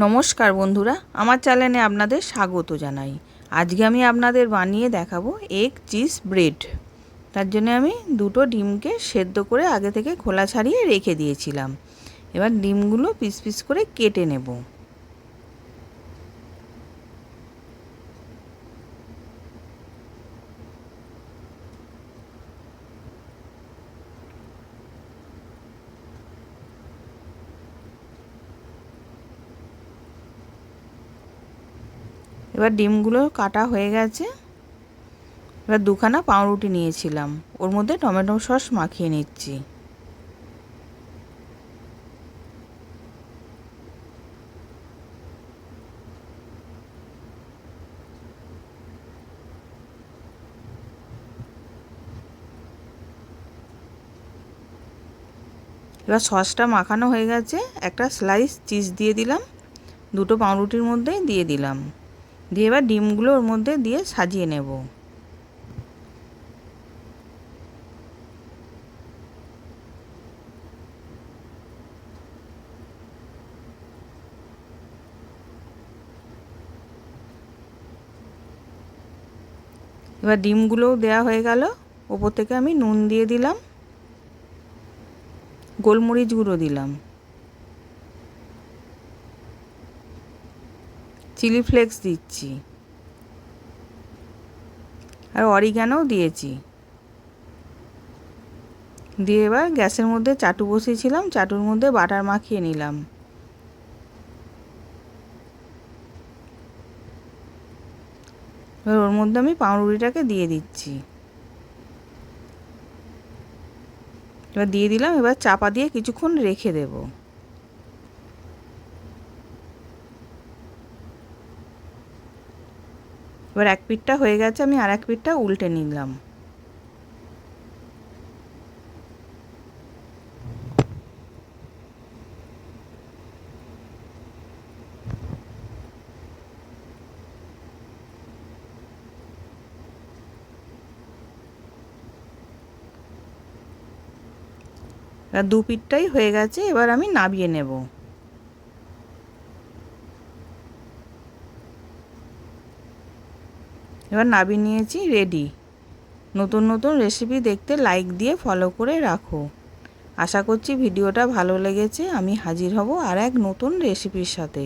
নমস্কার বন্ধুরা, আমার চ্যানেলে আপনাদের স্বাগত জানাই। আজকে আমি আপনাদের বানিয়ে দেখাবো এগ চিজ ব্রেড। তার জন্য আমি দুটো ডিমকে সেদ্ধ করে আগে থেকে খোলা ছাড়িয়ে রেখে দিয়েছিলাম। এবার ডিমগুলো পিস পিস করে কেটে নেব। এবার ডিমগুলো কাটা হয়ে গেছে। এবার দুখানা পাউরুটি নিয়েছিলাম, ওর মধ্যে টমেটো সস মাখিয়ে নিচ্ছি। এবার সসটা মাখানো হয়ে গেছে, একটা স্লাইস চিজ দিয়ে দিলাম, দুটো পাউরুটির মধ্যেই দিয়ে দিলাম। দিয়ে এবার ডিমগুলো ওর মধ্যে দিয়ে সাজিয়ে নেব। এবার ডিমগুলোও দেওয়া হয়ে গেল। ওপর থেকে আমি নুন দিয়ে দিলাম, গোলমরিচ গুঁড়ো দিলাম, চিলি ফ্লেক্স দিচ্ছি, আর অরিগ্যানোও দিয়েছি। দিয়ে এবার গ্যাসের মধ্যে চাটু বসিয়েছিলাম, চাটুর মধ্যে বাটার মাখিয়ে নিলাম। এবার ওর মধ্যে আমি পাউরুটিটাকে দিয়ে দিচ্ছি। এবার দিয়ে দিলাম, এবার চাপা দিয়ে কিছুক্ষণ রেখে দেব। এবার এক পিঠটা হয়ে গেছে, আমি আর এক পিঠটা উল্টে নিলাম। এবার দু পিঠটাই হয়ে গেছে, এবার আমি নামিয়ে নেব। এবার নামিয়ে নিয়েছি, রেডি। নতুন নতুন রেসিপি দেখতে লাইক দিয়ে ফলো করে রাখো। আশা করছি ভিডিওটা ভালো লেগেছে। আমি হাজির হব আর এক নতুন রেসিপির সাথে।